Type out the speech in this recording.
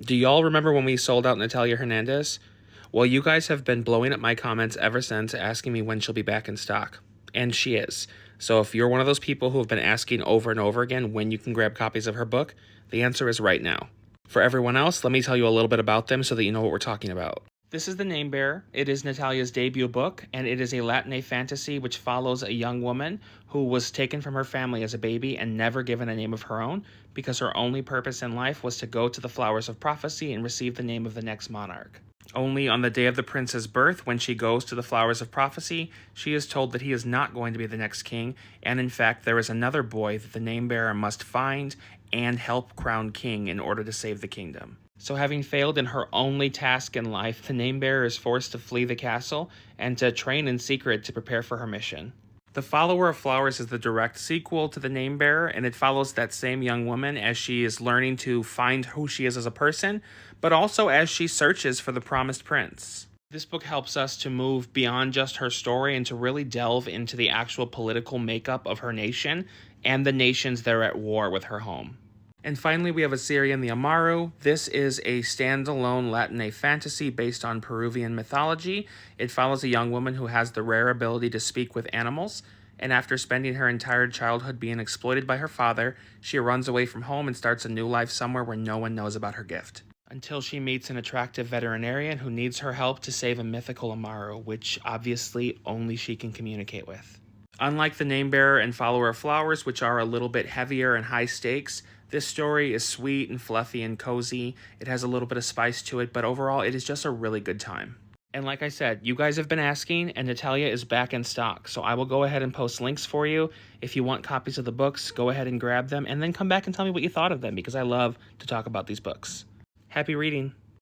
Do y'all remember when we sold out Natalia Hernandez? Well, you guys have been blowing up my comments ever since, asking me when she'll be back in stock. And she is. So if you're one of those people who have been asking over and over again when you can grab copies of her book, the answer is right now. For everyone else, let me tell you a little bit about them so that you know what we're talking about. This is The Name Bearer. It is Natalia's debut book, and it is a Latin fantasy which follows a young woman who was taken from her family as a baby and never given a name of her own because her only purpose in life was to go to the Flowers of Prophecy and receive the name of the next monarch. Only on the day of the prince's birth, when she goes to the Flowers of Prophecy, she is told that he is not going to be the next king, and in fact there is another boy that the Name Bearer must find and help crown king in order to save the kingdom. So having failed in her only task in life, the Name Bearer is forced to flee the castle and to train in secret to prepare for her mission. The Follower of Flowers is the direct sequel to The Name Bearer, and it follows that same young woman as she is learning to find who she is as a person, but also as she searches for the promised prince. This book helps us to move beyond just her story and to really delve into the actual political makeup of her nation and the nations that are at war with her home. And finally, we have Assyrian the Amaru. This is a standalone Latin fantasy based on Peruvian mythology. It follows a young woman who has the rare ability to speak with animals, and after spending her entire childhood being exploited by her father, she runs away from home and starts a new life somewhere where no one knows about her gift. Until she meets an attractive veterinarian who needs her help to save a mythical Amaru, which obviously only she can communicate with. Unlike the Name Bearer and Follower of Flowers, which are a little bit heavier and high stakes, this story is sweet and fluffy and cozy. It has a little bit of spice to it, but overall it is just a really good time. And like I said, you guys have been asking, and Natalia is back in stock, so I will go ahead and post links for you. If you want copies of the books, go ahead and grab them, and then come back and tell me what you thought of them, because I love to talk about these books. Happy reading!